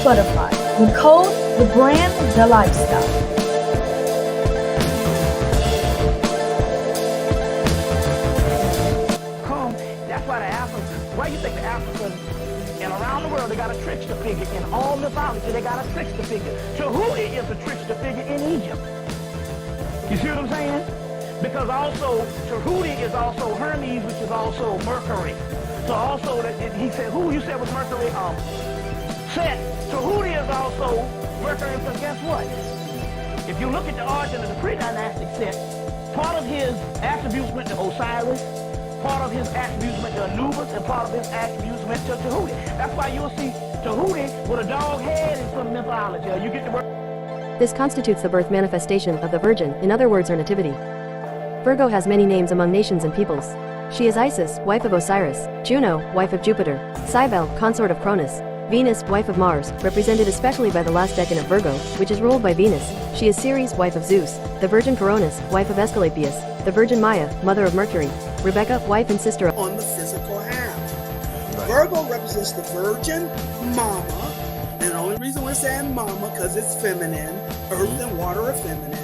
butterfly. The code, the brand, the lifestyle. That's why the Africans, why you think the Africans and around the world they got a trickster figure in all mythology, they got a trickster figure. Tahuti is a trickster figure in Egypt. You see what I'm saying? Because also Tahuti is also Hermes, which is also Mercury. So also that he said, who you said was Mercury? Set. Tahuti is also Mercury, because guess what? If you look at the origin of the pre-dynastic Set, part of his attributes went to Osiris, part of his attributes went to Anubis, and part of his attributes went to Tahuti. That's why you'll see Tahuti with a dog head in some mythology. You get the word. This constitutes the birth manifestation of the Virgin, in other words, her nativity. Virgo has many names among nations and peoples. She is Isis, wife of Osiris; Juno, wife of Jupiter; Cybele, consort of Cronus; Venus, wife of Mars, represented especially by the last decan of Virgo, which is ruled by Venus. She is Ceres, wife of Zeus; the Virgin Coronis, wife of Aesculapius; the Virgin Maya, mother of Mercury; Rebecca, wife and sister of on the physical half. Right. Virgo represents the Virgin Mama, and the only reason we're saying Mama because it's feminine. Earth and water are feminine,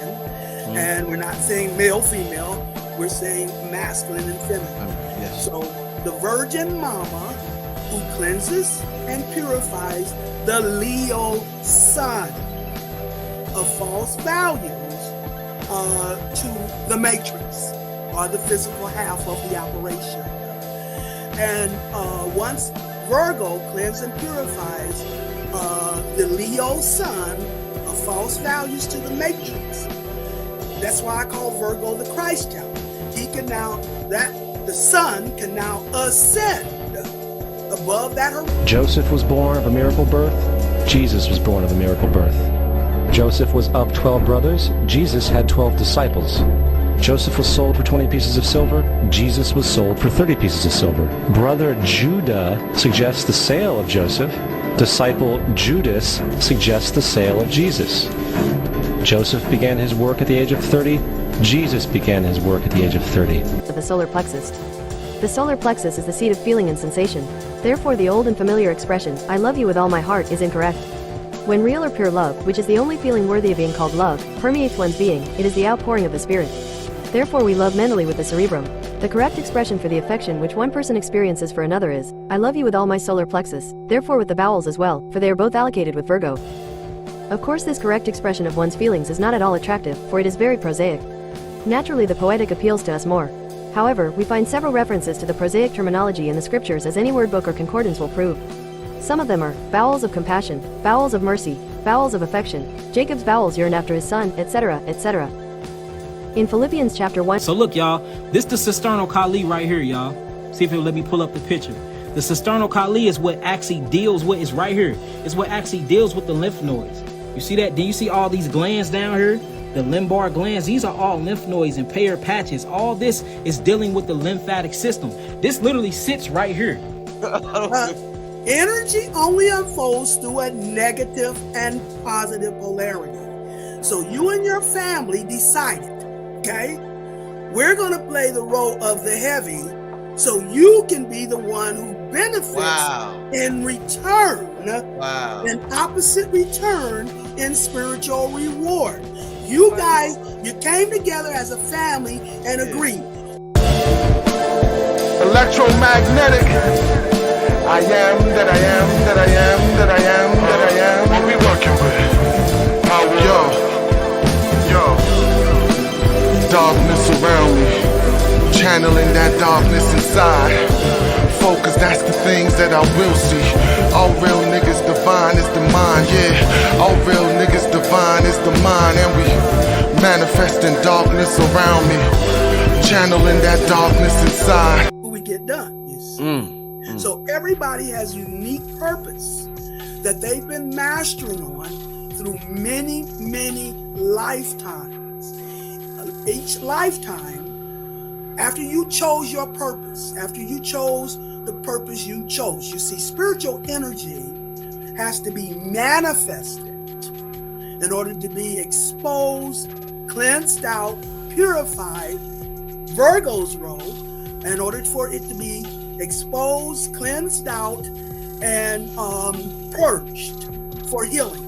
and we're not saying male, female. We're saying masculine and feminine. Yes. So the Virgin Mama, who cleanses and purifies the Leo Sun of false values to the matrix, or the physical half of the operation. And once Virgo cleanses and purifies the Leo Sun of false values to the matrix, that's why I call Virgo the Christ child. He can now, the sun can now ascend above that horizon. Joseph was born of a miracle birth. Jesus was born of a miracle birth. Joseph was of 12 brothers. Jesus had 12 disciples. Joseph was sold for 20 pieces of silver. Jesus was sold for 30 pieces of silver. Brother Judah suggests the sale of Joseph. Disciple Judas suggests the sale of Jesus. Joseph began his work at the age of 30. Jesus began his work at the age of 30. The solar plexus. The solar plexus is the seat of feeling and sensation. Therefore the old and familiar expression, I love you with all my heart, is incorrect. When real or pure love, which is the only feeling worthy of being called love, permeates one's being, it is the outpouring of the spirit. Therefore we love mentally with the cerebrum. The correct expression for the affection which one person experiences for another is, I love you with all my solar plexus, therefore with the bowels as well, for they are both allocated with Virgo. Of course this correct expression of one's feelings is not at all attractive, for it is very prosaic. Naturally the poetic appeals to us more. However, we find several references to the prosaic terminology in the scriptures, as any word book or concordance will prove. Some of them are, bowels of compassion, bowels of mercy, bowels of affection, Jacob's bowels yearned after his son, etc., etc. In Philippians chapter 1. So look y'all, this the cisternal Kali right here, y'all. See if it'll let me pull up the picture. The cisternal Kali is what actually deals with, it's right here. It's what actually deals with the lymph nodes. You see that? Do you see all these glands down here? The lumbar glands, these are all lymph nodes and paired patches. All this is dealing with the lymphatic system. This literally sits right here. Energy only unfolds through a negative and positive polarity. So you and your family decided, okay, we're going to play the role of the heavy so you can be the one who benefits in return, in opposite return in spiritual reward. You guys, you came together as a family and agreed. Electromagnetic. I am that I am that I am that I am that I am. What we working with? Power. Yo. Darkness around me. Channeling that darkness inside. Focus, that's the things that I will see. All real niggas divine is the mind, yeah. All real niggas divine is the mind. And we manifesting darkness around me. Channeling that darkness inside. We get done, you see. So everybody has unique purpose that they've been mastering on through many, many lifetimes. Each lifetime, after you chose your purpose, after you chose the purpose you chose, you see, spiritual energy has to be manifested in order to be exposed, cleansed out, purified, Virgo's role, in order for it to be exposed, cleansed out, and purged for healing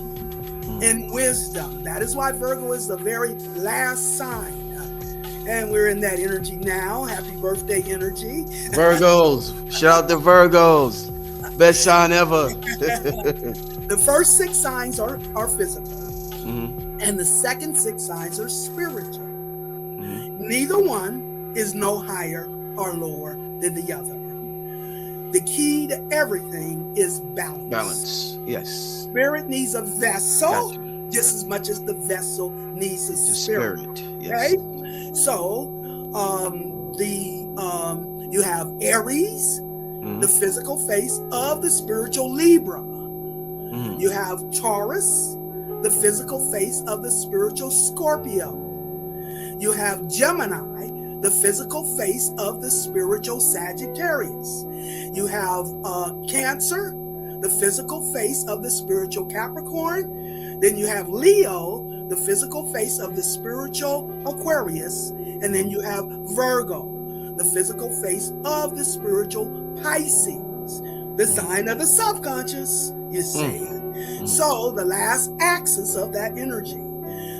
and wisdom. That is why Virgo is the very last sign. And we're in that energy now. Happy birthday energy. Virgos. Shout out to Virgos. Best sign ever. The first 6 signs are physical. Mm-hmm. And the second 6 signs are spiritual. Mm-hmm. Neither one is no higher or lower than the other. The key to everything is balance. Balance. Yes. Spirit needs a vessel Gotcha. just as much as the vessel needs a Just spirit. Yes. Okay? So, you have Aries, the physical face of the spiritual Libra. Mm-hmm. You have Taurus, the physical face of the spiritual Scorpio. You have Gemini, the physical face of the spiritual Sagittarius. You have Cancer, the physical face of the spiritual Capricorn. Then you have Leo, the physical face of the spiritual Aquarius. And then you have Virgo, the physical face of the spiritual Pisces, the sign of the subconscious, you see. So the last axis of that energy.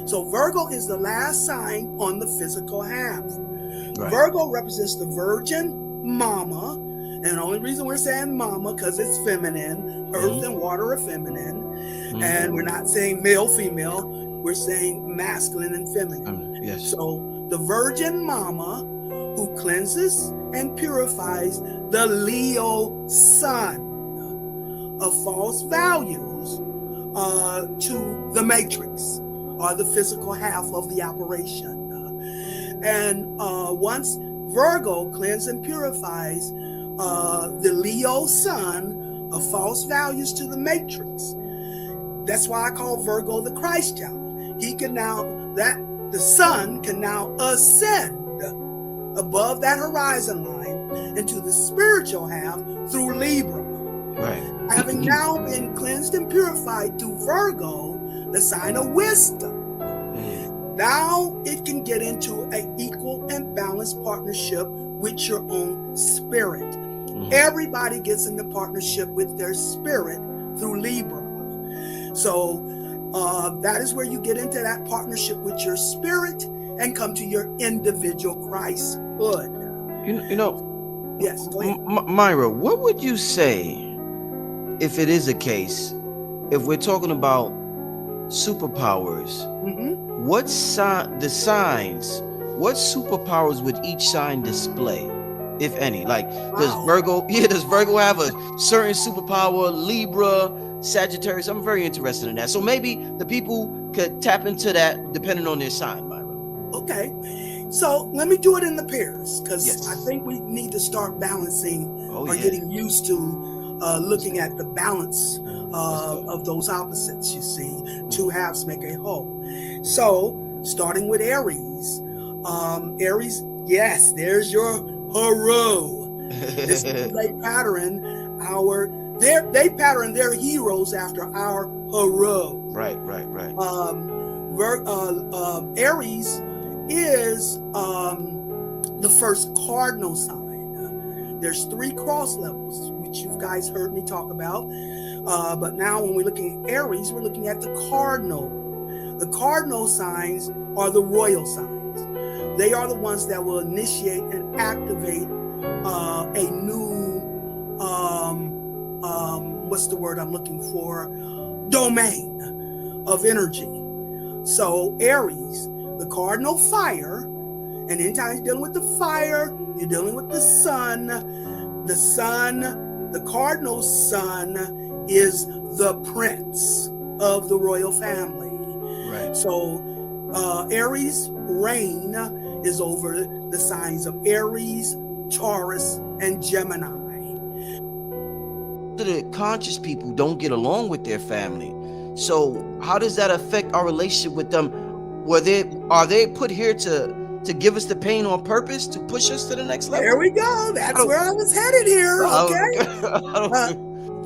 So Virgo is the last sign on the physical half. Right. Virgo represents the virgin mama. And the only reason we're saying mama because it's feminine. Earth and water are feminine. And we're not saying male, female. We're saying masculine and feminine. Yes. So the virgin mama who cleanses and purifies the Leo sun of false values to the matrix or the physical half of the operation. And once Virgo cleanses and purifies the Leo sun of false values to the matrix, that's why I call Virgo the Christ child. He can now, the sun can now ascend above that horizon line into the spiritual half through Libra. Right. Having now been cleansed and purified through Virgo, the sign of wisdom. Now it can get into an equal and balanced partnership with your own spirit. Everybody gets into partnership with their spirit through Libra. So that is where you get into that partnership with your spirit and come to your individual Christhood. You know, yes, go ahead. Myra, what would you say if it is a case, if we're talking about superpowers, what superpowers would each sign display, if any? Like, does Virgo have a certain superpower? Libra, Sagittarius? I'm very interested in that. So maybe the people could tap into that depending on their sign, Myra. Okay, so let me do it in the pairs because I think we need to start balancing getting used to looking at the balance of those opposites. You see, 2 halves make a whole. So starting with Aries, Aries, yes, there's your hero. This is they pattern they pattern their heroes after our hero. Right. Aries is the first cardinal sign. There's 3 cross levels, which you guys heard me talk about. But now when we're looking at Aries, we're looking at the cardinal. The cardinal signs are the royal signs. They are the ones that will initiate and activate a new, what's the word I'm looking for? Domain of energy. So Aries, the cardinal fire, and anytime you're dealing with the fire, you're dealing with the sun. The cardinal sun is the prince of the royal family. Right. So Aries reign is over the signs of Aries, Taurus, and Gemini. The conscious people don't get along with their family. So how does that affect our relationship with them? Are they put here to give us the pain on purpose, to push us to the next level? There we go. That's where I was headed here. Okay.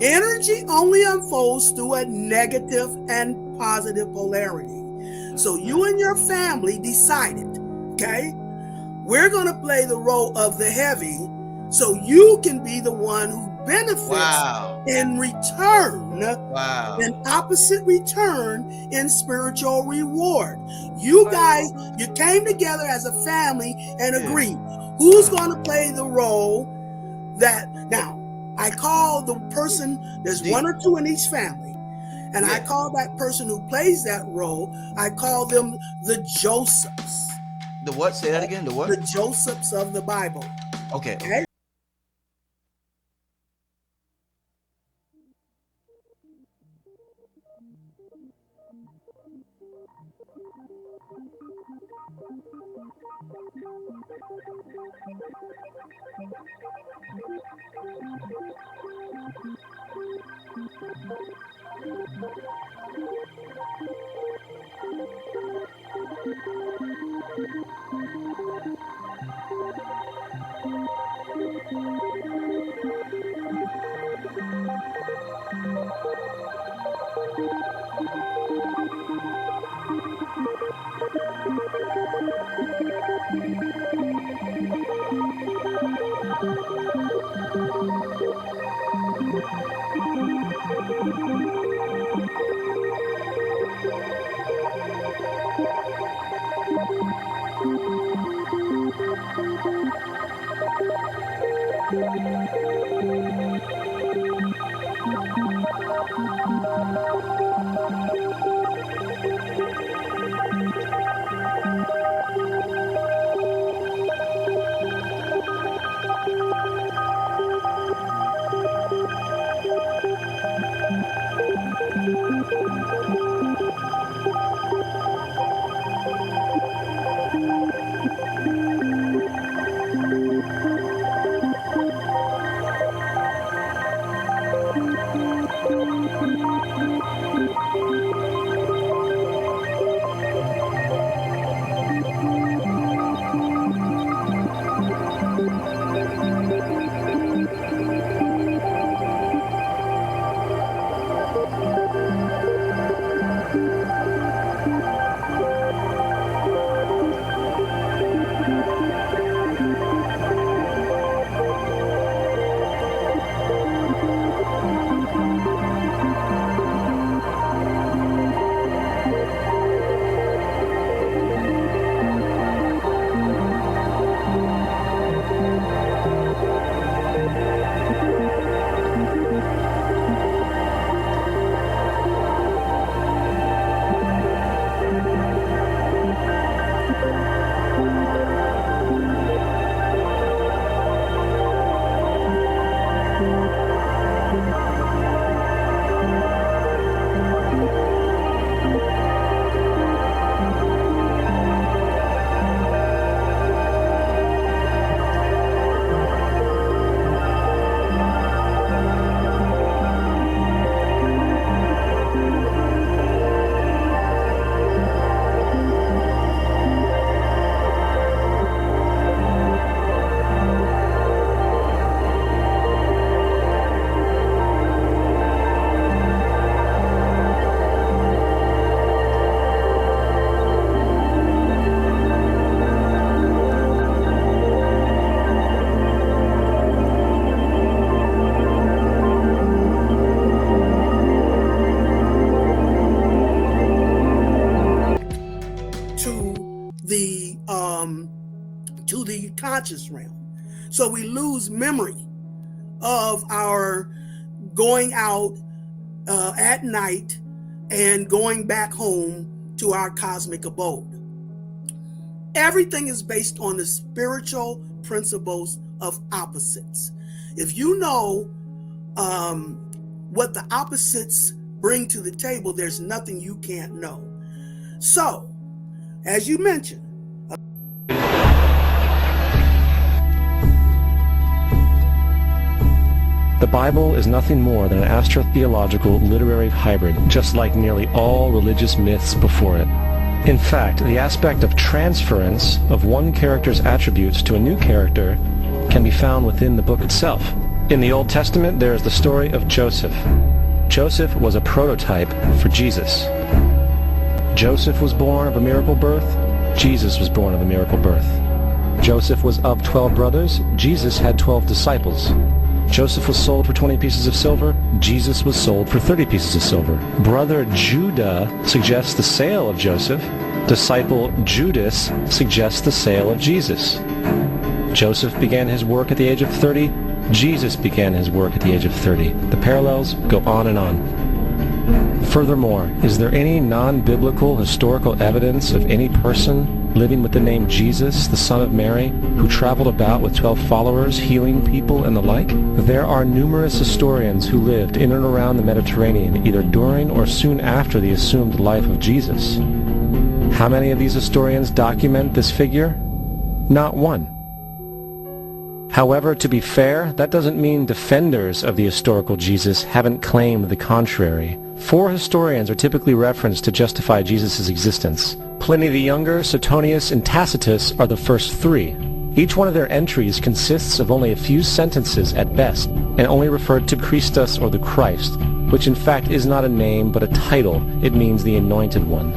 Energy only unfolds through a negative and positive polarity. So you and your family decided, okay, we're going to play the role of the heavy so you can be the one who benefits Wow. in return, Wow. an opposite return in spiritual reward. You guys, you came together as a family and agreed who's going to play the role that, now, I call the person, there's one or two in each family, and I call that person who plays that role, I call them the Josephs. The what? Say that again. The what? The Josephs of the Bible. Okay. Okay? To the conscious realm. So we lose memory of our going out at night and going back home to our cosmic abode. Everything is based on the spiritual principles of opposites. If you know what the opposites bring to the table, there's nothing you can't know. So, as you mentioned, the Bible is nothing more than an astrotheological literary hybrid, just like nearly all religious myths before it. In fact, the aspect of transference of one character's attributes to a new character can be found within the book itself. In the Old Testament, there is the story of Joseph. Joseph was a prototype for Jesus. Joseph was born of a miracle birth. Jesus was born of a miracle birth. Joseph was of 12 brothers. Jesus had 12 disciples. Joseph was sold for 20 pieces of silver. Jesus was sold for 30 pieces of silver. Brother Judah suggests the sale of Joseph. Disciple Judas suggests the sale of Jesus. Joseph began his work at the age of 30. Jesus began his work at the age of 30. The parallels go on and on. Furthermore, is there any non-biblical historical evidence of any person living with the name Jesus, the son of Mary, who traveled about with 12 followers, healing people and the like? There are numerous historians who lived in and around the Mediterranean, either during or soon after the assumed life of Jesus. How many of these historians document this figure? Not one. However, to be fair, that doesn't mean defenders of the historical Jesus haven't claimed the contrary. 4 historians are typically referenced to justify Jesus' existence. Pliny the Younger, Suetonius, and Tacitus are the first 3. Each one of their entries consists of only a few sentences at best, and only referred to Christus or the Christ, which in fact is not a name but a title. It means the Anointed One.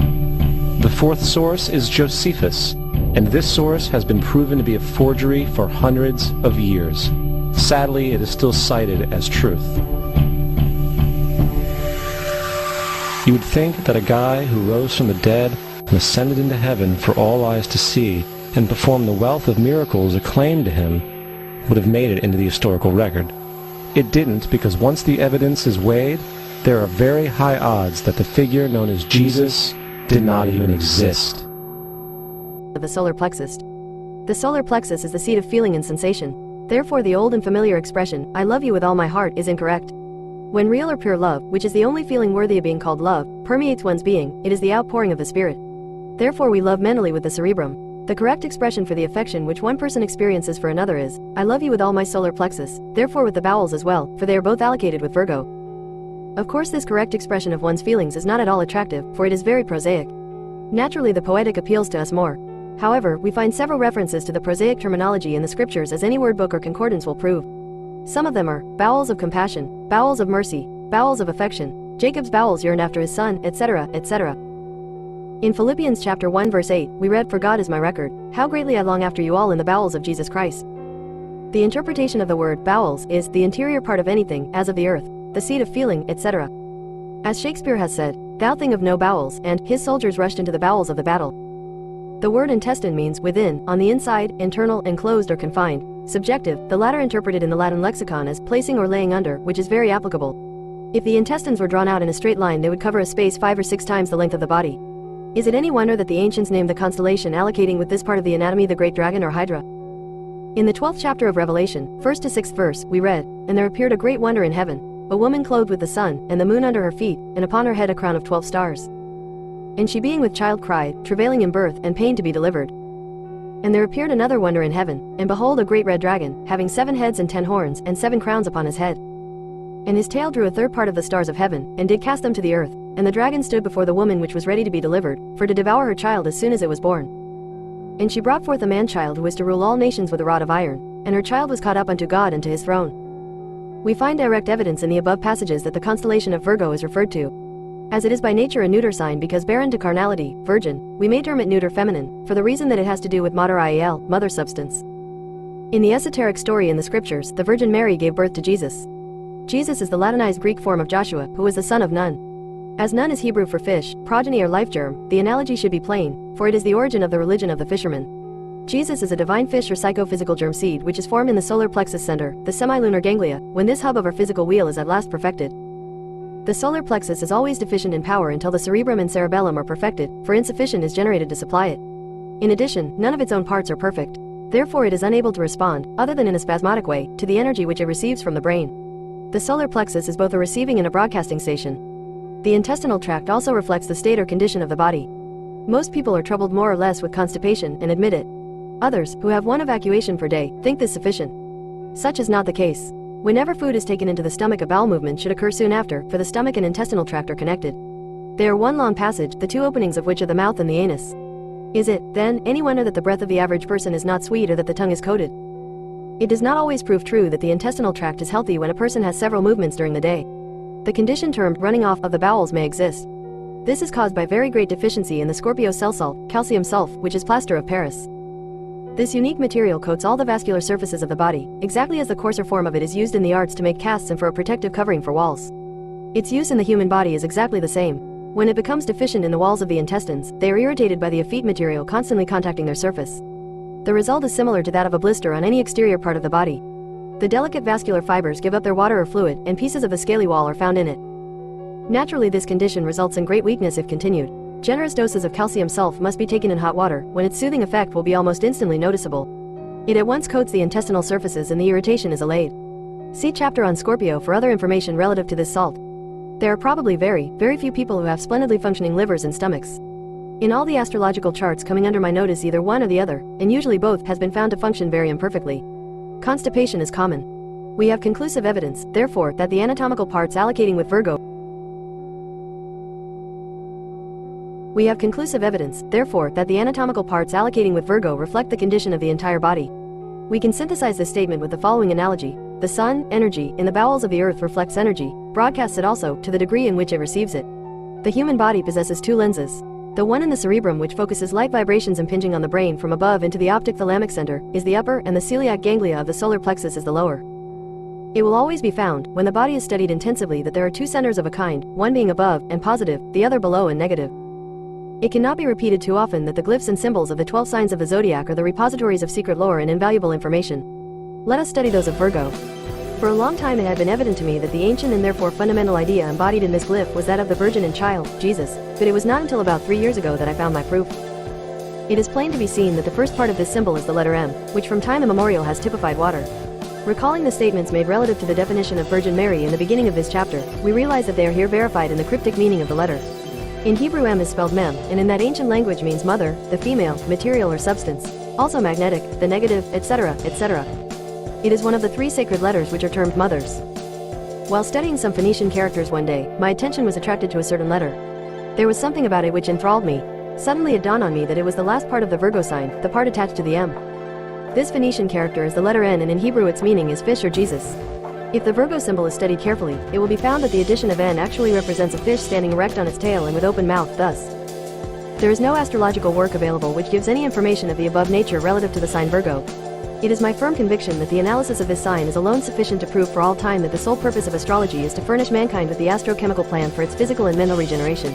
The 4th source is Josephus, and this source has been proven to be a forgery for hundreds of years. Sadly, it is still cited as truth. You would think that a guy who rose from the dead and ascended into heaven for all eyes to see and performed the wealth of miracles acclaimed to him would have made it into the historical record. It didn't, because once the evidence is weighed, there are very high odds that the figure known as Jesus did not even exist. Of the solar plexus. The solar plexus is the seat of feeling and sensation. Therefore, the old and familiar expression, "I love you with all my heart," is incorrect. When real or pure love, which is the only feeling worthy of being called love, permeates one's being, it is the outpouring of the spirit. Therefore, we love mentally with the cerebrum. The correct expression for the affection which one person experiences for another is, "I love you with all my solar plexus," therefore with the bowels as well, for they are both allocated with Virgo. Of course, this correct expression of one's feelings is not at all attractive, for it is very prosaic. Naturally, the poetic appeals to us more. However, we find several references to the prosaic terminology in the scriptures, as any word book or concordance will prove. Some of them are bowels of compassion, bowels of mercy, bowels of affection, Jacob's bowels yearned after his son, etc., etc. In Philippians chapter 1 verse 8, we read, "For God is my record, how greatly I long after you all in the bowels of Jesus Christ." The interpretation of the word bowels is the interior part of anything, as of the earth, the seat of feeling, etc. As Shakespeare has said, "Thou thing of no bowels," and his soldiers rushed into the bowels of the battle. The word intestine means within, on the inside, internal, enclosed or confined. Subjective, the latter interpreted in the Latin lexicon as placing or laying under, which is very applicable. If the intestines were drawn out in a straight line, they would cover a space 5 or 6 times the length of the body. Is it any wonder that the ancients named the constellation allocating with this part of the anatomy the Great Dragon or Hydra? In the 12th chapter of Revelation, 1st to 6th verse, we read, "And there appeared a great wonder in heaven, a woman clothed with the sun, and the moon under her feet, and upon her head a crown of 12 stars. And she being with child cried, travailing in birth, and pain to be delivered. And there appeared another wonder in heaven, and behold a great red dragon, having 7 heads and 10 horns, and 7 crowns upon his head. And his tail drew a third part of the stars of heaven, and did cast them to the earth. And the dragon stood before the woman which was ready to be delivered, for to devour her child as soon as it was born. And she brought forth a man-child who was to rule all nations with a rod of iron, and her child was caught up unto God and to his throne." We find direct evidence in the above passages that the constellation of Virgo is referred to. As it is by nature a neuter sign because barren to carnality, virgin, we may term it neuter feminine, for the reason that it has to do with mater iel, mother substance. In the esoteric story in the scriptures, the Virgin Mary gave birth to Jesus. Jesus is the Latinized Greek form of Joshua, who was the son of Nun. As Nun is Hebrew for fish, progeny or life germ, the analogy should be plain, for it is the origin of the religion of the fishermen. Jesus is a divine fish or psychophysical germ seed which is formed in the solar plexus center, the semilunar ganglia, when this hub of our physical wheel is at last perfected. The solar plexus is always deficient in power until the cerebrum and cerebellum are perfected, for insufficient is generated to supply it. In addition, none of its own parts are perfect. Therefore it is unable to respond, other than in a spasmodic way, to the energy which it receives from the brain. The solar plexus is both a receiving and a broadcasting station. The intestinal tract also reflects the state or condition of the body. Most people are troubled more or less with constipation and admit it. Others, who have 1 evacuation per day, think this sufficient. Such is not the case. Whenever food is taken into the stomach, a bowel movement should occur soon after, for the stomach and intestinal tract are connected. They are one long passage, the 2 openings of which are the mouth and the anus. Is it, then, any wonder that the breath of the average person is not sweet or that the tongue is coated? It does not always prove true that the intestinal tract is healthy when a person has several movements during the day. The condition termed running off of the bowels may exist. This is caused by very great deficiency in the Scorpio cell salt, calcium sulf, which is plaster of Paris. This unique material coats all the vascular surfaces of the body, exactly as the coarser form of it is used in the arts to make casts and for a protective covering for walls. Its use in the human body is exactly the same. When it becomes deficient in the walls of the intestines, they are irritated by the effete material constantly contacting their surface. The result is similar to that of a blister on any exterior part of the body. The delicate vascular fibers give up their water or fluid, and pieces of the scaly wall are found in it. Naturally, this condition results in great weakness if continued. Generous doses of calcium sulfate must be taken in hot water, when its soothing effect will be almost instantly noticeable. It at once coats the intestinal surfaces and the irritation is allayed. See chapter on Scorpio for other information relative to this salt. There are probably very few people who have splendidly functioning livers and stomachs. In all the astrological charts coming under my notice, either one or the other, and usually both, has been found to function very imperfectly. Constipation is common. We have conclusive evidence, therefore, that the anatomical parts allocating with Virgo reflect the condition of the entire body. We can synthesize this statement with the following analogy. The sun, energy, in the bowels of the earth reflects energy, broadcasts it also, to the degree in which it receives it. The human body possesses two lenses. The one in the cerebrum, which focuses light vibrations impinging on the brain from above into the optic thalamic center, is the upper, and the celiac ganglia of the solar plexus is the lower. It will always be found, when the body is studied intensively, that there are two centers of a kind, one being above and positive, the other below and negative. It cannot be repeated too often that the glyphs and symbols of the 12 signs of the zodiac are the repositories of secret lore and invaluable information. Let us study those of Virgo. For a long time it had been evident to me that the ancient and therefore fundamental idea embodied in this glyph was that of the Virgin and Child, Jesus, but it was not until about 3 years ago that I found my proof. It is plain to be seen that the first part of this symbol is the letter M, which from time immemorial has typified water. Recalling the statements made relative to the definition of Virgin Mary in the beginning of this chapter, we realize that they are here verified in the cryptic meaning of the letter. In Hebrew, M is spelled mem, and in that ancient language means mother, the female, material or substance, also magnetic, the negative, etc., etc. It is one of the 3 sacred letters which are termed mothers. While studying some Phoenician characters one day, my attention was attracted to a certain letter. There was something about it which enthralled me. Suddenly it dawned on me that it was the last part of the Virgo sign, the part attached to the M. This Phoenician character is the letter N, and in Hebrew its meaning is fish or Jesus. If the Virgo symbol is studied carefully, it will be found that the addition of N actually represents a fish standing erect on its tail and with open mouth, thus. There is no astrological work available which gives any information of the above nature relative to the sign Virgo. It is my firm conviction that the analysis of this sign is alone sufficient to prove for all time that the sole purpose of astrology is to furnish mankind with the astrochemical plan for its physical and mental regeneration.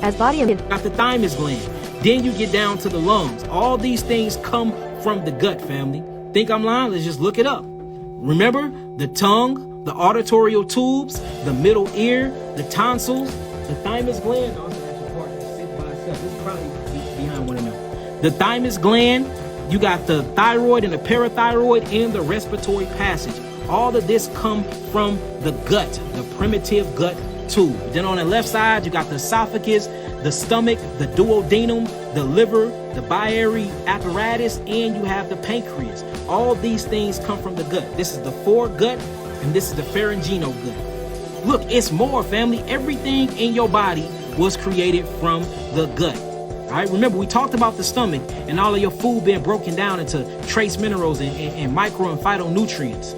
As body and got the thymus gland, then you get down to the lungs. All these things come from the gut, family. Think I'm lying? Let's just look it up. Remember, the tongue, the auditorial tubes, the middle ear, the tonsils, the thymus gland. Oh, that's actually part that sits by itself. This is probably behind one of them. The thymus gland. You got the thyroid and the parathyroid and the respiratory passage. All of this come from the gut, the primitive gut tube. Then on the left side, you got the esophagus, the stomach, the duodenum, the liver, the biliary apparatus, and you have the pancreas. All these things come from the gut. This is the foregut, and this is the pharyngeal gut. Look, it's more, family. Everything in your body was created from the gut. All right, remember, we talked about the stomach and all of your food being broken down into trace minerals and micro and phytonutrients.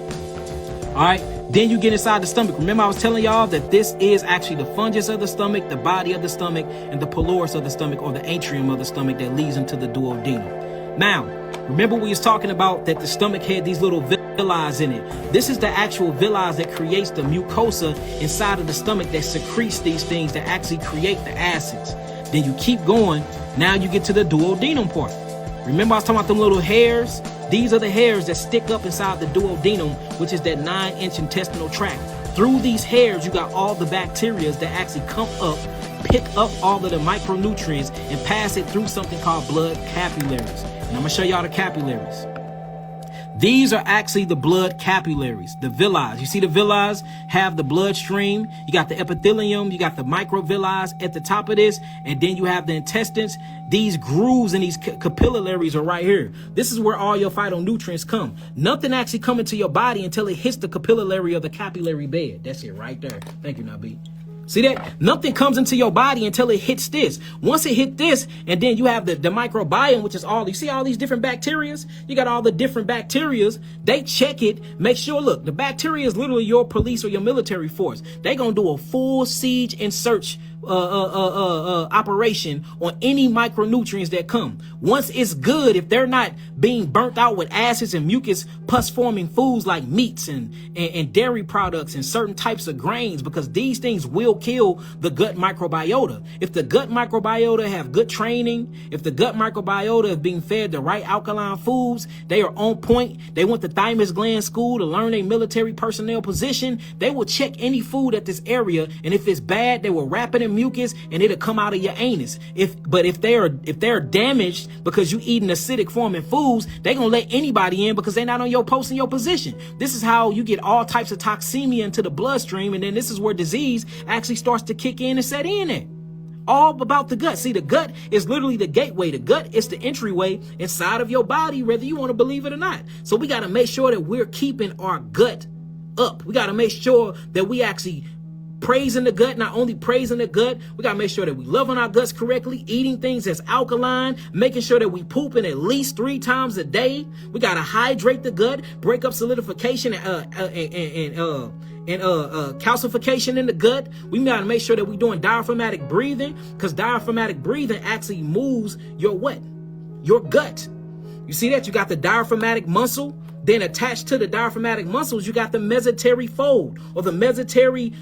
All right, then you get inside the stomach. Remember, I was telling y'all that this is actually the fungus of the stomach, the body of the stomach, and the pylorus of the stomach, or the atrium of the stomach that leads into the duodenum. Now, remember we was talking about that the stomach had these little villi in it. This is the actual villi that creates the mucosa inside of the stomach that secretes these things that actually create the acids. Then you keep going. Now you get to the duodenum part. Remember I was talking about them little hairs? These are the hairs that stick up inside the duodenum, which is that 9-inch intestinal tract. Through these hairs, you got all the bacteria that actually come up, pick up all of the micronutrients, and pass it through something called blood capillaries. And I'm gonna show y'all the capillaries. These are actually the blood capillaries, the villi. You see the villi have the bloodstream. You got the epithelium. You got the microvilli at the top of this. And then you have the intestines. These grooves and these capillaries are right here. This is where all your phytonutrients come. Nothing actually come into your body until it hits the capillary of the capillary bed. That's it right there. Thank you, Nabi. See that? Nothing comes into your body until it hits this. Once it hit this, and then you have the microbiome, which is all, you see all these different bacterias? You got all the different bacterias. They check it, make sure, look, the bacteria is literally your police or your military force. They gonna do a full siege and search operation on any micronutrients that come. Once it's good, if they're not being burnt out with acids and mucus pus forming foods like meats and dairy products and certain types of grains, because these things will kill the gut microbiota. If the gut microbiota have good training, if the gut microbiota is being fed the right alkaline foods, they are on point. They went to thymus gland school to learn a military personnel position. They will check any food at this area, and if it's bad, they will wrap it in mucus and it'll come out of your anus. If they're damaged because you eating acidic forming foods, they gonna let anybody in because they're not on your post in your position. This is how you get all types of toxemia into the bloodstream, and then this is where disease actually starts to kick in and set in at. All about the gut. See, the gut is literally the gateway. The gut is the entryway inside of your body, whether you want to believe it or not. So we got to make sure that we're keeping our gut up. We got to make sure that we actually praising the gut, not only praising the gut, we got to make sure that we loving our guts correctly, eating things that's alkaline, making sure that we pooping at least 3 times a day. We got to hydrate the gut, break up solidification and calcification in the gut. We got to make sure that we're doing diaphragmatic breathing, because diaphragmatic breathing actually moves your what? Your gut. You see that? You got the diaphragmatic muscle. Then attached to the diaphragmatic muscles, you got the mesentery fold, or the mesentery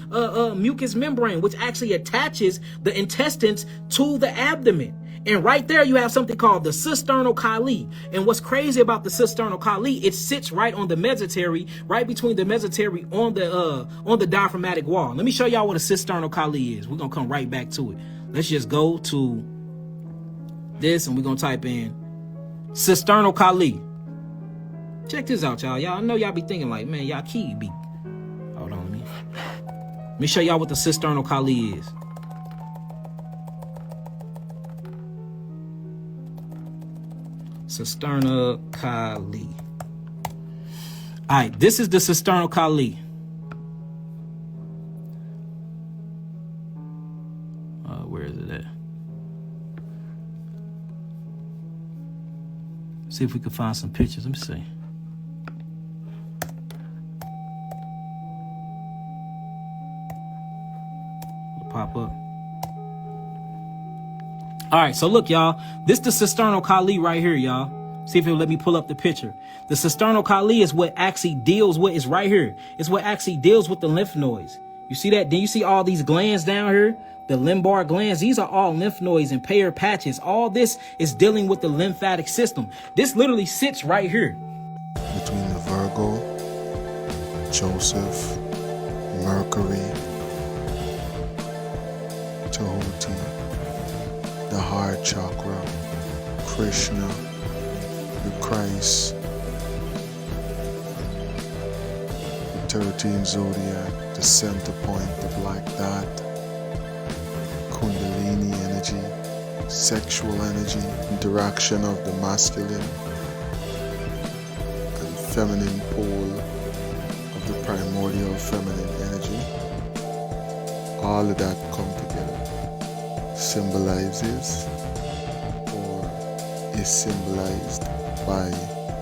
mucous membrane, which actually attaches the intestines to the abdomen. And right there, you have something called the cisternal chyle. And what's crazy about the cisternal chyle, it sits right on the mesentery, right between the mesentery on the diaphragmatic wall. Let me show y'all what a cisternal chyle is. We're gonna come right back to it. Let's just go to this, and we're gonna type in cisternal chyle. Check this out, y'all. I know y'all be thinking like, man, y'all key be. Hold on, let me show y'all what the cisternal chyle is. Cisternal chyle. All right, this is the cisternal chyle. Where is it at? See if we can find some pictures. Let me see. Pop up. All right, so look, y'all, this is the cisternal chyle right here, y'all. See if it'll let me pull up the picture. The cisternal chyle is what actually deals with, it's right here. It's what actually deals with the lymph nodes. You see that? Then you see all these glands down here, the lumbar glands. These are all lymph nodes and Peyer's patches. All this is dealing with the lymphatic system. This literally sits right here. Between the Virgo, Joseph, Mercury, Tahoti, the heart chakra, Krishna, the Christ, the 13 zodiac, the center point, the black dot, Kundalini energy, sexual energy, interaction of the masculine and feminine pole of the primordial feminine energy. All of that come together. Symbolizes or is symbolized by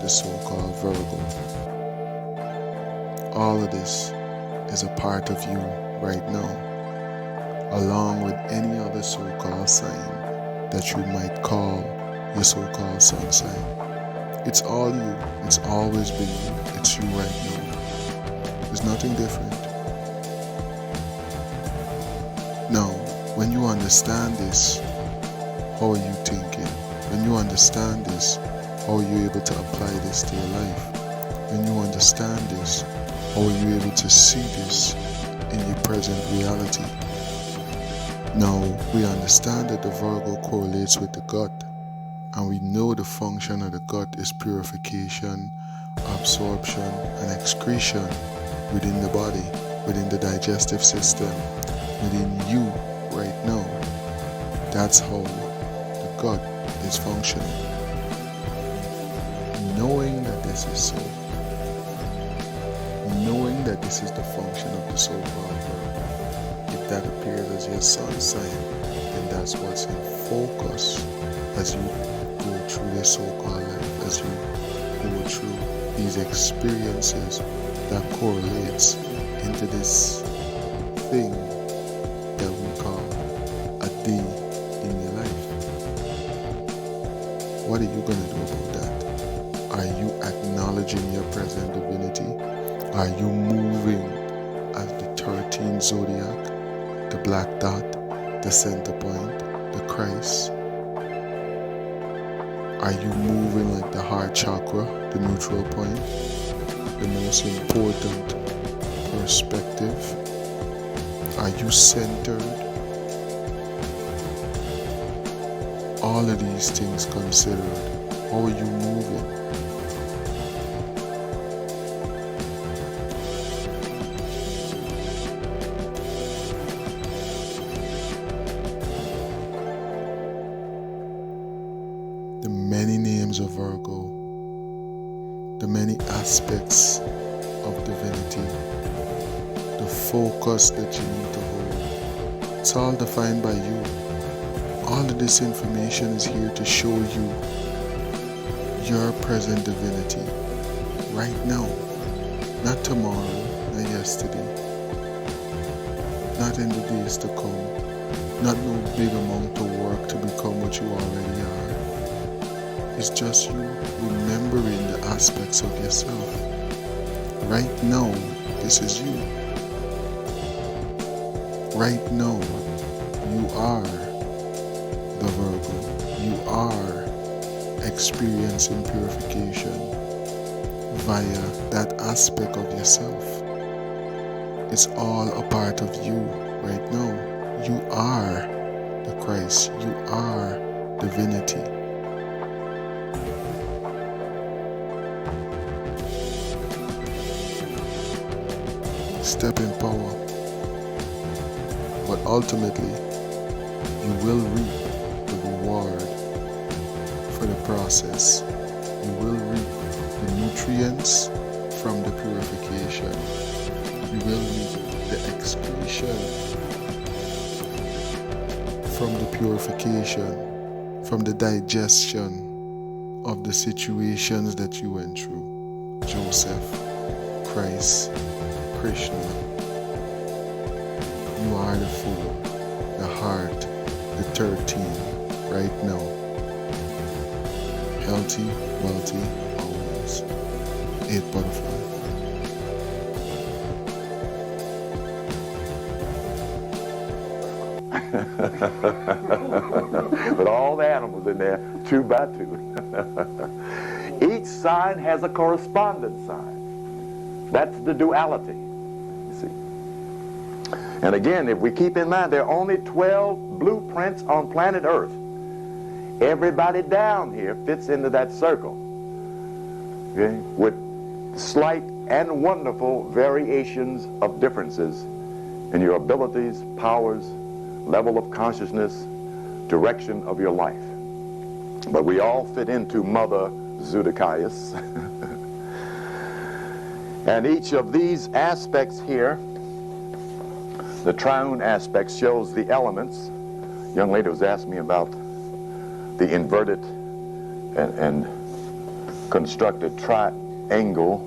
the so-called Virgo. All of this is a part of you right now, along with any other so-called sign that you might call your so-called sun sign. It's all you. It's always been you. It's you right now. There's nothing different. Now, when you understand this, how are you thinking? When you understand this, how are you able to apply this to your life? When you understand this, how are you able to see this in your present reality? Now, we understand that the Virgo correlates with the gut, and we know the function of the gut is purification, absorption, and excretion within the body, within the digestive system, within you right now. That's how the gut is functioning. Knowing that this is so, knowing that this is the function of the so-called Virgo, if that appears as your sun sign, then that's what's in focus as you go through your so-called life, as you go through these experiences that correlates into this thing that we call day in your life. What are you going to do about that? Are you acknowledging your present divinity? Are you moving as the 13th zodiac, the black dot, the center point, the Christ? Are you moving like the heart chakra, the neutral point, the most important perspective? Are you centered? All of these things considered, how are you moving? The many names of Virgo, the many aspects of divinity, the focus that you need to hold, it's all defined by you. All of this information is here to show you your present divinity right now, not tomorrow, not yesterday, not in the days to come, not no big amount of work to become what you already are. It's just you remembering the aspects of yourself. Right now, this is you. Right now, you are the Virgo. You are experiencing purification via that aspect of yourself. It's all a part of you right now. You are the Christ. You are divinity. Step in power. But ultimately, you will reap the reward for the process. You will reap the nutrients from the purification. You will reap the excretion from the purification, from the digestion of the situations that you went through. Joseph, Christ, Krishna. You are the 4, the heart, the 13 right now. Healthy, wealthy, always. 8 butterfly. With all the animals in there, 2 by 2. Each sign has a correspondent sign. That's the duality, you see. And again, if we keep in mind, there are only 12 blueprints on planet Earth. Everybody down here fits into that circle, okay, with slight and wonderful variations of differences in your abilities, powers, level of consciousness, direction of your life. But we all fit into Mother Zodiacus. And each of these aspects here, the triune aspect, shows the elements. Young lady was asking me about the inverted and constructed triangle.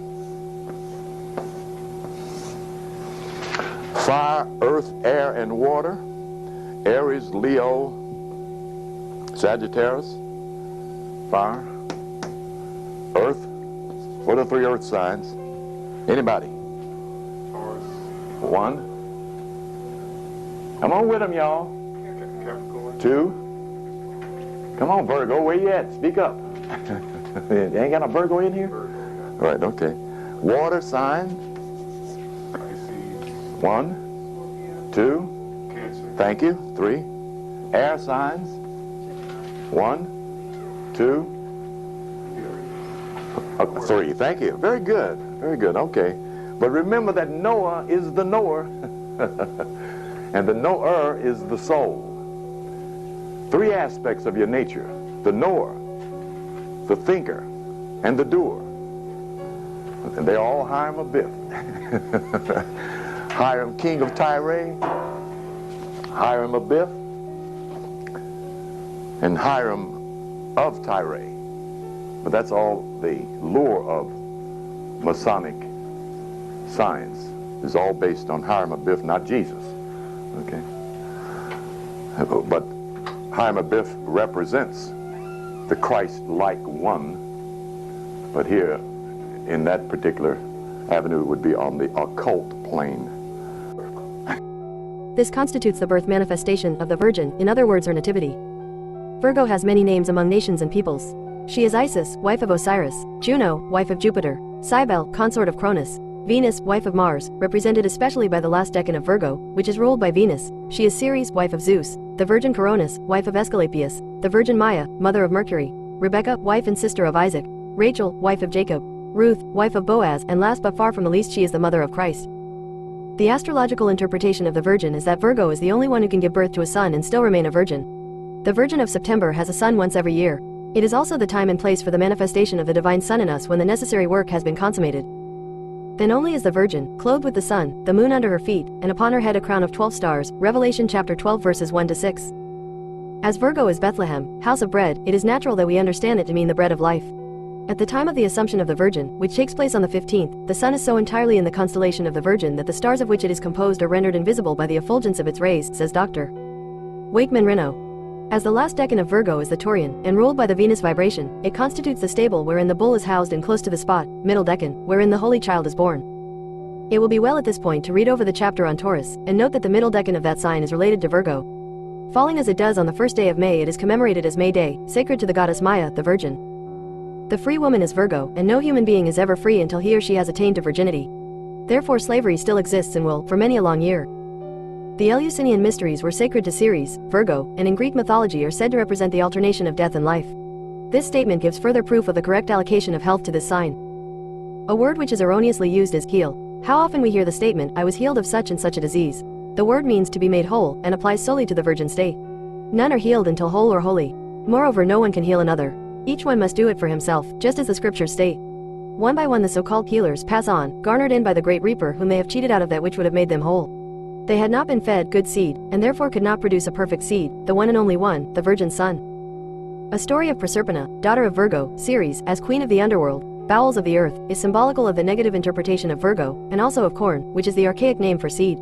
Fire, earth, air, and water. Aries, Leo, Sagittarius. Fire, earth. What are the 3 earth signs? Anybody? 1. Come on with them, y'all. 2. Come on, Virgo, where you at? Speak up. You ain't got a Virgo in here? All right, okay. Water sign. 1, 2. Thank you. 3. Air signs. 1, 2, 3. Thank you. Very good. Very good. Okay. But remember that Noah is the knower, and the knower is the soul. 3 aspects of your nature: the knower, the thinker, and the doer. And they all Hiram Abiff. Hiram, king of Tyre, Hiram Abiff, and Hiram of Tyre. But that's all the lore of Masonic science. Is all based on Hiram Abiff, not Jesus. Okay. But Haim Abiff represents the Christ-like one, but here in that particular avenue would be on the occult plane. This constitutes the birth manifestation of the Virgin, in other words, her nativity. Virgo has many names among nations and peoples. She is Isis, wife of Osiris; Juno, wife of Jupiter; Cybele, consort of Cronus; Venus, wife of Mars, represented especially by the last decan of Virgo, which is ruled by Venus. She is Ceres, wife of Zeus; the Virgin Coronis, wife of Aesculapius; the Virgin Maya, mother of Mercury; Rebecca, wife and sister of Isaac; Rachel, wife of Jacob; Ruth, wife of Boaz, and last but far from the least, she is the mother of Christ. The astrological interpretation of the Virgin is that Virgo is the only one who can give birth to a son and still remain a virgin. The Virgin of September has a son once every year. It is also the time and place for the manifestation of the divine Son in us when the necessary work has been consummated. Then only is the Virgin, clothed with the sun, the moon under her feet, and upon her head a crown of 12 stars, Revelation chapter 12 verses 1-6. As Virgo is Bethlehem, house of bread, it is natural that we understand it to mean the bread of life. At the time of the Assumption of the Virgin, which takes place on the 15th, the sun is so entirely in the constellation of the Virgin that the stars of which it is composed are rendered invisible by the effulgence of its rays, says Dr. Wakeman Reno. As the last decan of Virgo is the Taurian, and ruled by the Venus vibration, it constitutes the stable wherein the bull is housed and close to the spot, middle decan, wherein the Holy Child is born. It will be well at this point to read over the chapter on Taurus, and note that the middle decan of that sign is related to Virgo. Falling as it does on the first day of May, it is commemorated as May Day, sacred to the goddess Maya, the Virgin. The free woman is Virgo, and no human being is ever free until he or she has attained to virginity. Therefore slavery still exists and will, for many a long year. The Eleusinian mysteries were sacred to Ceres, Virgo, and in Greek mythology are said to represent the alternation of death and life. This statement gives further proof of the correct allocation of health to this sign. A word which is erroneously used is heal. How often we hear the statement, I was healed of such and such a disease. The word means to be made whole, and applies solely to the virgin state. None are healed until whole or holy. Moreover, no one can heal another. Each one must do it for himself, just as the scriptures state. One by one the so-called healers pass on, garnered in by the great reaper whom they have cheated out of that which would have made them whole. They had not been fed good seed, and therefore could not produce a perfect seed, the one and only one, the virgin son. A story of Proserpina, daughter of Virgo, Ceres, as queen of the underworld, bowels of the earth, is symbolical of the negative interpretation of Virgo, and also of corn, which is the archaic name for seed.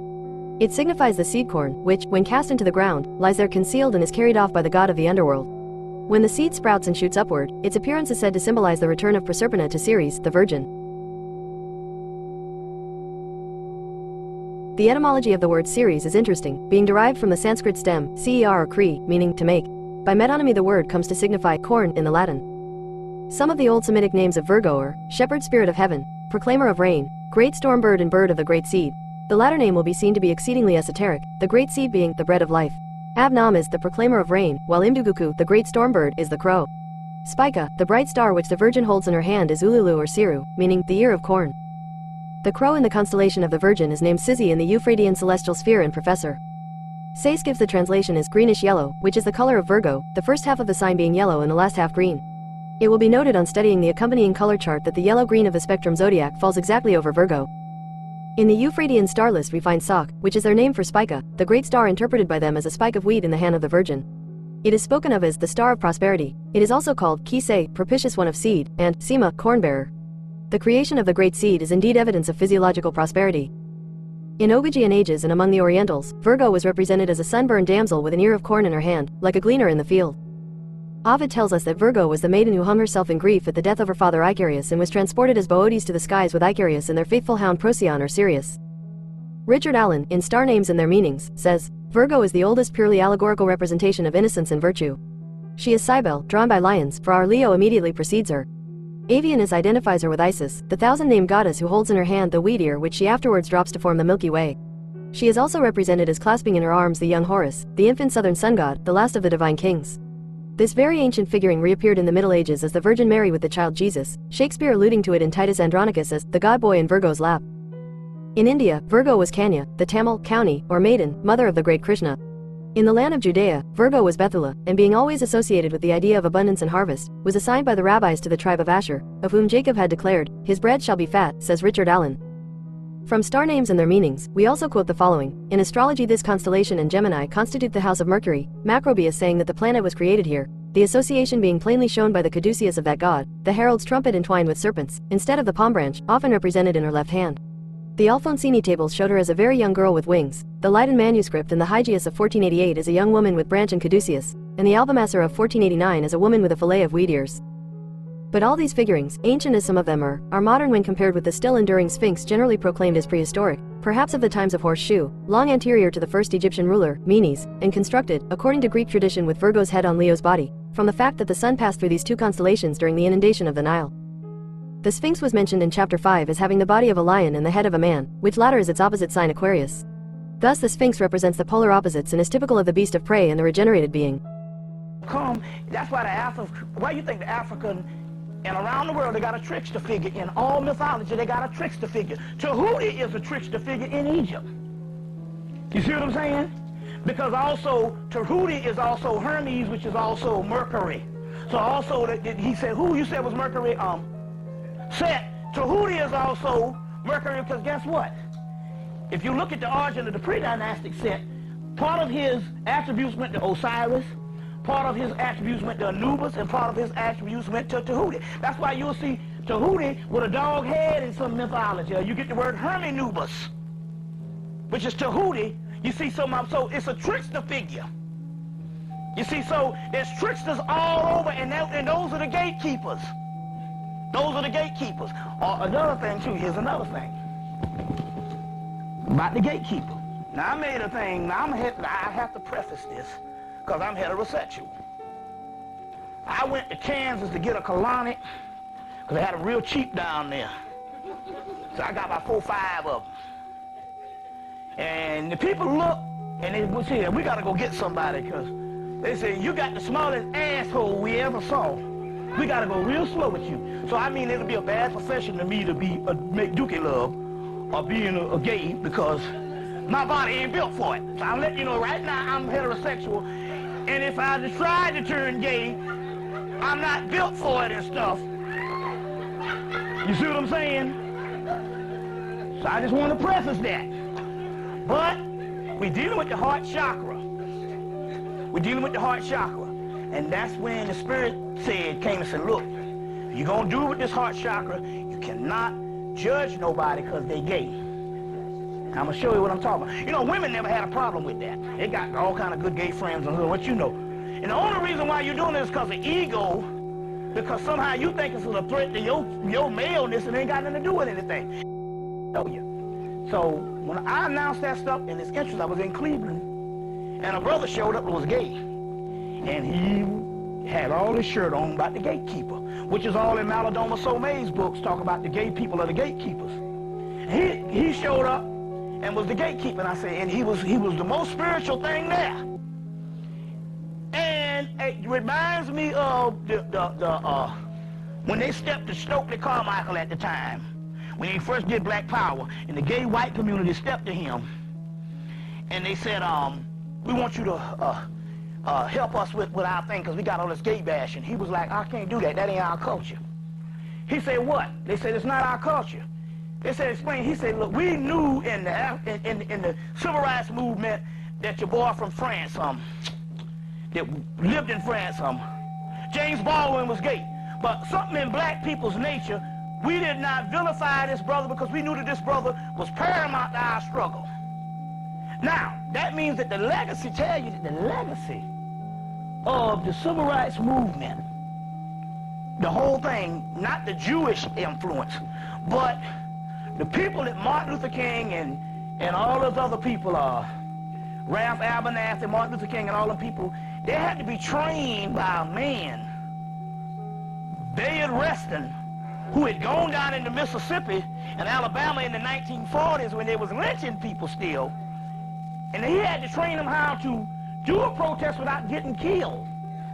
It signifies the seed corn, which, when cast into the ground, lies there concealed and is carried off by the god of the underworld. When the seed sprouts and shoots upward, its appearance is said to symbolize the return of Proserpina to Ceres, the virgin. The etymology of the word Ceres is interesting, being derived from the Sanskrit stem, cer or kri, meaning to make. By metonymy the word comes to signify corn in the Latin. Some of the old Semitic names of Virgo are shepherd spirit of heaven, proclaimer of rain, great storm bird and bird of the great seed. The latter name will be seen to be exceedingly esoteric, the great seed being the bread of life. Abnam is the proclaimer of rain, while Imduguku, the great storm bird, is the crow. Spica, the bright star which the Virgin holds in her hand, is Ululu or Siru, meaning the ear of corn. The crow in the constellation of the Virgin is named Sizzi in the Euphratean celestial sphere and Professor Sayce gives the translation as greenish-yellow, which is the color of Virgo, the first half of the sign being yellow and the last half green. It will be noted on studying the accompanying color chart that the yellow-green of the spectrum zodiac falls exactly over Virgo. In the Euphratean star list we find Sok, which is their name for Spica, the great star interpreted by them as a spike of wheat in the hand of the Virgin. It is spoken of as the star of prosperity. It is also called Kisei, propitious one of seed, and Sima, corn-bearer. The creation of the great seed is indeed evidence of physiological prosperity. In Ogygian ages and among the Orientals, Virgo was represented as a sunburned damsel with an ear of corn in her hand, like a gleaner in the field. Ovid tells us that Virgo was the maiden who hung herself in grief at the death of her father Icarius and was transported as Boötes to the skies with Icarius and their faithful hound Procyon or Sirius. Richard Allen, in Star Names and Their Meanings, says, Virgo is the oldest purely allegorical representation of innocence and virtue. She is Cybele, drawn by lions, for our Leo immediately precedes her. Avianus identifies her with Isis, the thousand-named goddess who holds in her hand the wheat ear which she afterwards drops to form the Milky Way. She is also represented as clasping in her arms the young Horus, the infant southern sun god, the last of the divine kings. This very ancient figuring reappeared in the Middle Ages as the Virgin Mary with the child Jesus, Shakespeare alluding to it in Titus Andronicus as the god boy in Virgo's lap. In India, Virgo was Kanya, the Tamil, county, or maiden, mother of the great Krishna. In the land of Judea, Virgo was Bethula, and being always associated with the idea of abundance and harvest, was assigned by the rabbis to the tribe of Asher, of whom Jacob had declared, his bread shall be fat, says Richard Allen. From Star Names and Their Meanings, we also quote the following. In astrology this constellation and Gemini constitute the house of Mercury, Macrobius saying that the planet was created here, the association being plainly shown by the caduceus of that god, the herald's trumpet entwined with serpents, instead of the palm branch, often represented in her left hand. The Alfonsini tables showed her as a very young girl with wings. The Leiden manuscript in the Hygius of 1488 is a young woman with branch and caduceus, and the Albemasser of 1489 is a woman with a fillet of wheat ears. But all these figurings, ancient as some of them are modern when compared with the still enduring Sphinx generally proclaimed as prehistoric, perhaps of the times of Horseshoe, long anterior to the first Egyptian ruler, Menes, and constructed, according to Greek tradition with Virgo's head on Leo's body, from the fact that the sun passed through these two constellations during the inundation of the Nile. The Sphinx was mentioned in chapter 5 as having the body of a lion and the head of a man, which latter is its opposite sign Aquarius. Thus the Sphinx represents the polar opposites and is typical of the beast of prey and the regenerated being. That's why why you think the African and around the world they got a trickster figure in all mythology. They got a trickster figure. Tahuti is a trickster figure in Egypt. You see what I'm saying? Because also Tahuti is also Hermes, which is also Mercury. So also he said, who you said was Mercury? Set. Tahuti is also Mercury, because guess what? If you look at the origin of the pre-dynastic Set, part of his attributes went to Osiris, part of his attributes went to Anubis, and part of his attributes went to Tahuti. That's why you'll see Tahuti with a dog head in some mythology. You get the word Hermenubis, which is Tahuti. You see, so it's a trickster figure. You see, so there's tricksters all over, and those are the gatekeepers. Those are the gatekeepers. Another thing, too, here's another thing about the gatekeeper. Now, I made a thing. Now, I have to preface this because I'm heterosexual. I went to Kansas to get a colonic because they had them real cheap down there. So I got about 4 or 5 of them. And the people look, and they will say, we got to go get somebody because they say, you got the smallest asshole we ever saw. We got to go real slow with you. So, I mean, it'll be a bad profession to me to make dookie love or being a gay because my body ain't built for it. So I'm letting you know right now I'm heterosexual. And if I decide to turn gay, I'm not built for it and stuff. You see what I'm saying? So I just want to preface that. But we're dealing with the heart chakra. We're dealing with the heart chakra. And that's when the Spirit came and said, look, you're going to do with this heart chakra, you cannot judge nobody because they gay. I'm going to show you what I'm talking about. You know, women never had a problem with that. They got all kind of good gay friends and what you know. And the only reason why you're doing this is because of ego, because somehow you think it's a threat to your maleness and it ain't got nothing to do with anything. Tell you. So when I announced that stuff in this interest, I was in Cleveland, and a brother showed up that was gay. And he had all this shirt on about the gatekeeper, which is all in Maladoma Somay's books, talk about the gay people are the gatekeepers. He showed up and was the gatekeeper, and I said, and he was the most spiritual thing there. And it reminds me of when they stepped to Stokely Carmichael at the time, when he first did Black Power, and the gay white community stepped to him, and they said, we want you to help us with our thing because we got all this gay bashing. He was like, I can't do that. That ain't our culture. He said, what? They said, it's not our culture. They said, explain. He said, look, we knew in the civil rights movement that your boy from France, that lived in France, James Baldwin was gay. But something in black people's nature, we did not vilify this brother because we knew that this brother was paramount to our struggle. Now, that means that the legacy tell you that the legacy of the civil rights movement, the whole thing, not the Jewish influence, but the people that Martin Luther King and all those other people are, Ralph Abernathy, Martin Luther King and all them people, they had to be trained by a man, Bayard Rustin, who had gone down into Mississippi and Alabama in the 1940s when they was lynching people still. And he had to train them how to do a protest without getting killed.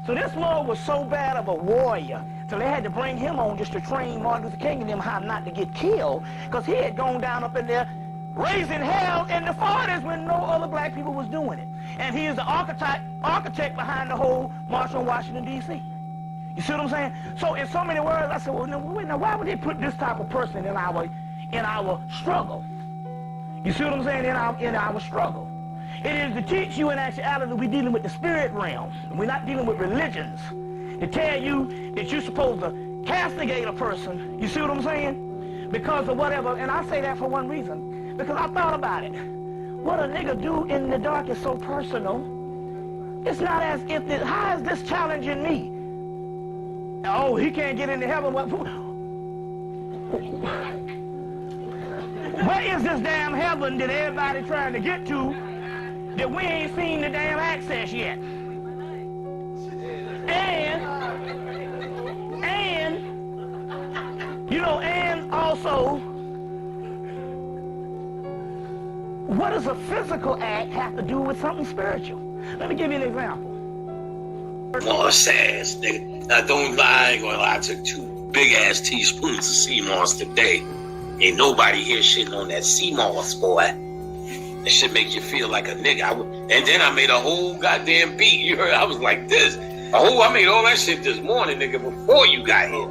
So this Lord was so bad of a warrior, so they had to bring him on just to train Martin Luther King and them how not to get killed, because he had gone down up in there raising hell in the 40s when no other black people was doing it. And he is the architect behind the whole March on Washington, D.C. You see what I'm saying? So in so many words, I said, well, now, wait, now why would they put this type of person in our struggle? You see what I'm saying? In our struggle. It is to teach you in actuality that we're dealing with the spirit realm. We're not dealing with religions. To tell you that you're supposed to castigate a person. You see what I'm saying? Because of whatever. And I say that for one reason. Because I thought about it. What a nigga do in the dark is so personal. It's not as if this, how is this challenging me? Oh, he can't get into heaven. Where is this damn heaven that everybody trying to get to that we ain't seen the damn access yet? And you know, and also, what does a physical act have to do with something spiritual? Let me give you an example. Moss ass, nigga. Now don't lie, I ain't gonna lie. I took 2 big ass teaspoons of sea moss today. Ain't nobody here shitting on that sea moss, boy. That shit make you feel like a nigga. And then I made a whole goddamn beat. You heard? I was like this. I made all that shit this morning, nigga, before you got here.